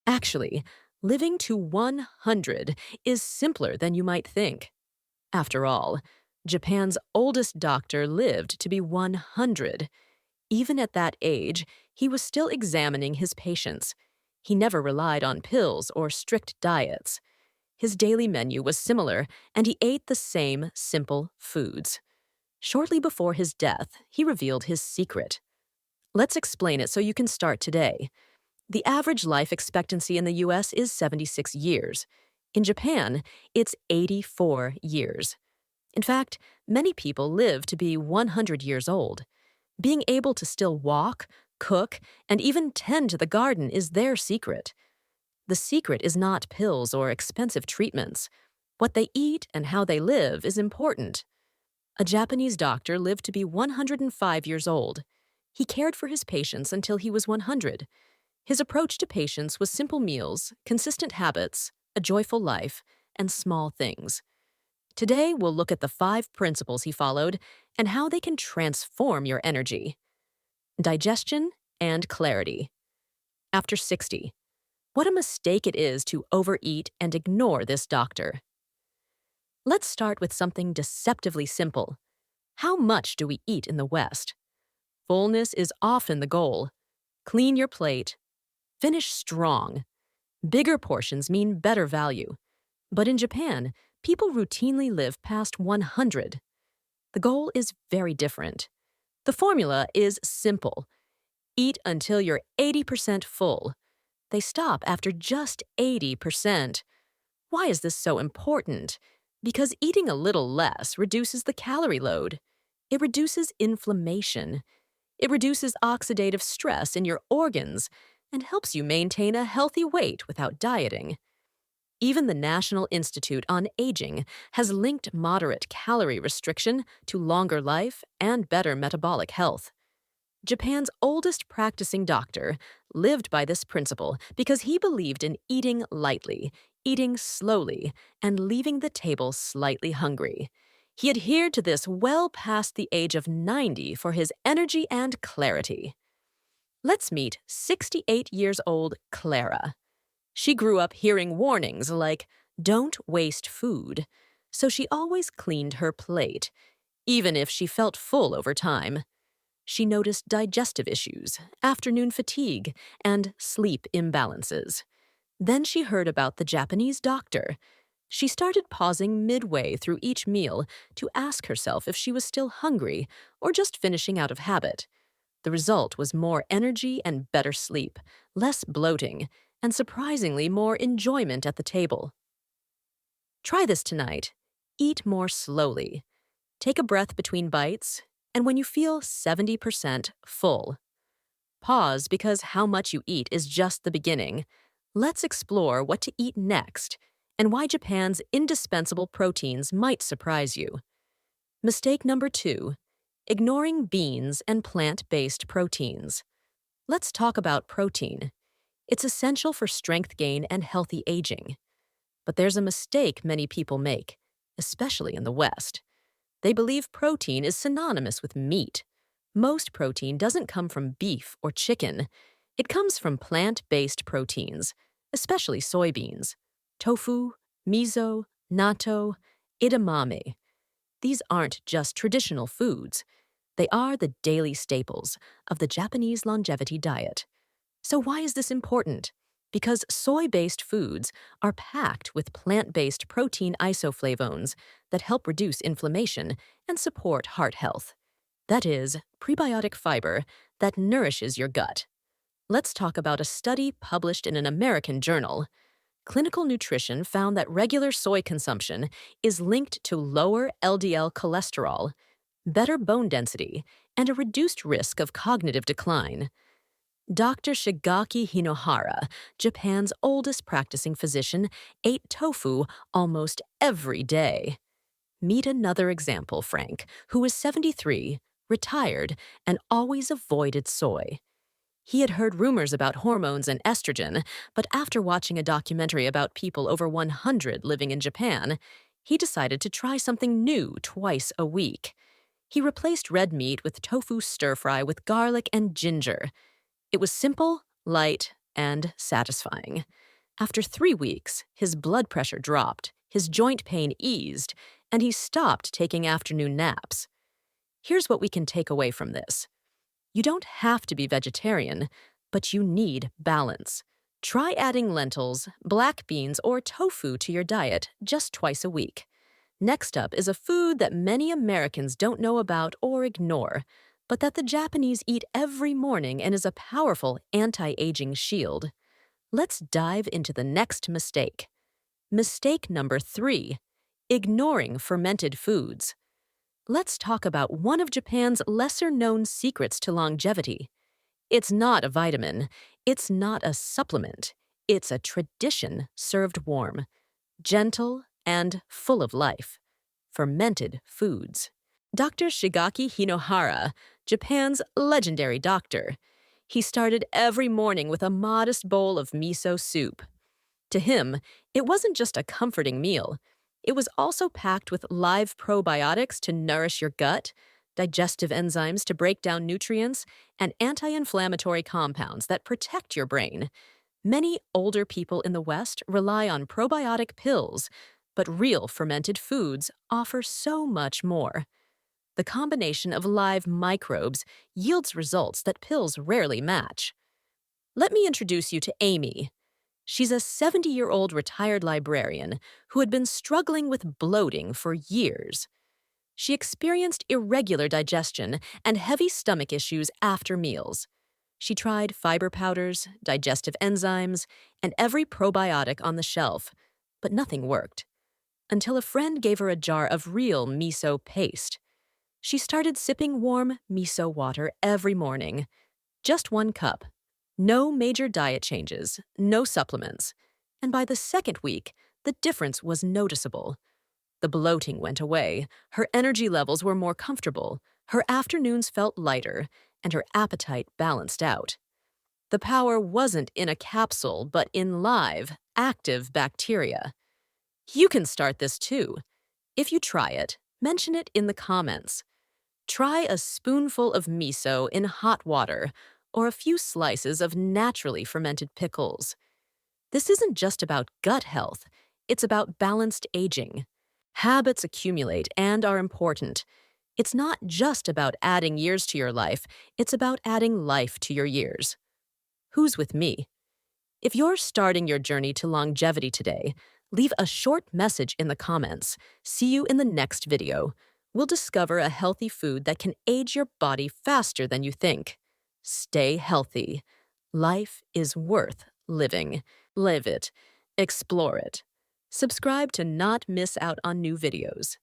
Actually, living to 100 is simpler than you might think. After all, Japan's oldest doctor lived to be 100. Even at that age, he was still examining his patients. He never relied on pills or strict diets. His daily menu was similar, and he ate the same simple foods. Shortly before his death, he revealed his secret. Let's explain it so you can start today. The average life expectancy in the US is 76 years. In Japan, it's 84 years. In fact, many people live to be 100 years old. Being able to still walk, cook, and even tend to the garden is their secret. The secret is not pills or expensive treatments. What they eat and how they live is important. A Japanese doctor lived to be 105 years old. He cared for his patients until he was 100. His approach to patients was simple meals, consistent habits, a joyful life, and small things. Today, we'll look at the 5 principles he followed and how they can transform your energy. Digestion and clarity. After 60. What a mistake it is to overeat and ignore this doctor. Let's start with something deceptively simple. How much do we eat in the West? Fullness is often the goal. Clean your plate. Finish strong. Bigger portions mean better value. But in Japan, people routinely live past 100. The goal is very different. The formula is simple. Eat until you're 80% full. They stop after just 80%. Why is this so important? Because eating a little less reduces the calorie load. It reduces inflammation. It reduces oxidative stress in your organs and helps you maintain a healthy weight without dieting. Even the National Institute on Aging has linked moderate calorie restriction to longer life and better metabolic health. Japan's oldest practicing doctor lived by this principle because he believed in eating lightly, eating slowly, and leaving the table slightly hungry. He adhered to this well past the age of 90 for his energy and clarity. Let's meet 68 years old Clara. She grew up hearing warnings like, "Don't waste food," so she always cleaned her plate, even if she felt full over time. She noticed digestive issues, afternoon fatigue, and sleep imbalances. Then she heard about the Japanese doctor. She started pausing midway through each meal to ask herself if she was still hungry or just finishing out of habit. The result was more energy and better sleep, less bloating, and surprisingly more enjoyment at the table. Try this tonight. Eat more slowly. Take a breath between bites, and when you feel 70% full, pause because how much you eat is just the beginning. Let's explore what to eat next and why Japan's indispensable proteins might surprise you. Mistake number 2, ignoring beans and plant-based proteins. Let's talk about protein. It's essential for strength gain and healthy aging. But there's a mistake many people make, especially in the West. They believe protein is synonymous with meat. Most protein doesn't come from beef or chicken. It comes from plant-based proteins, especially soybeans, tofu, miso, natto, edamame. These aren't just traditional foods. They are the daily staples of the Japanese longevity diet. So why is this important? Because soy-based foods are packed with plant-based protein isoflavones that help reduce inflammation and support heart health. That is, prebiotic fiber that nourishes your gut. Let's talk about a study published in an American journal. Clinical Nutrition found that regular soy consumption is linked to lower LDL cholesterol, better bone density, and a reduced risk of cognitive decline. Dr. Shigaki Hinohara, Japan's oldest practicing physician, ate tofu almost every day. Meet another example, Frank, who is 73, retired, and always avoided soy. He had heard rumors about hormones and estrogen, but after watching a documentary about people over 100 living in Japan, he decided to try something new twice a week. He replaced red meat with tofu stir-fry with garlic and ginger. It was simple, light, and satisfying. After 3 weeks, his blood pressure dropped, his joint pain eased, and he stopped taking afternoon naps. Here's what we can take away from this. You don't have to be vegetarian, but you need balance. Try adding lentils, black beans, or tofu to your diet just twice a week. Next up is a food that many Americans don't know about or ignore, but that the Japanese eat every morning and is a powerful anti-aging shield. Let's dive into the next mistake. Mistake number 3, ignoring fermented foods. Let's talk about one of Japan's lesser-known secrets to longevity. It's not a vitamin, it's not a supplement, it's a tradition served warm, gentle, and full of life. Fermented foods. Dr. Shigaki Hinohara, Japan's legendary doctor. He started every morning with a modest bowl of miso soup. To him, it wasn't just a comforting meal. It was also packed with live probiotics to nourish your gut, digestive enzymes to break down nutrients, and anti-inflammatory compounds that protect your brain. Many older people in the West rely on probiotic pills, but real fermented foods offer so much more. The combination of live microbes yields results that pills rarely match. Let me introduce you to Amy. She's a 70-year-old retired librarian who had been struggling with bloating for years. She experienced irregular digestion and heavy stomach issues after meals. She tried fiber powders, digestive enzymes, and every probiotic on the shelf, but nothing worked. Until a friend gave her a jar of real miso paste. She started sipping warm miso water every morning. Just 1 cup. No major diet changes, no supplements. And by the second week, the difference was noticeable. The bloating went away, her energy levels were more comfortable, her afternoons felt lighter, and her appetite balanced out. The power wasn't in a capsule, but in live, active bacteria. You can start this too. If you try it, mention it in the comments. Try a spoonful of miso in hot water or a few slices of naturally fermented pickles. This isn't just about gut health, it's about balanced aging. Habits accumulate and are important. It's not just about adding years to your life, it's about adding life to your years. Who's with me? If you're starting your journey to longevity today, leave a short message in the comments. See you in the next video. We'll discover a healthy food that can age your body faster than you think. Stay healthy. Life is worth living. Live it. Explore it. Subscribe to not miss out on new videos.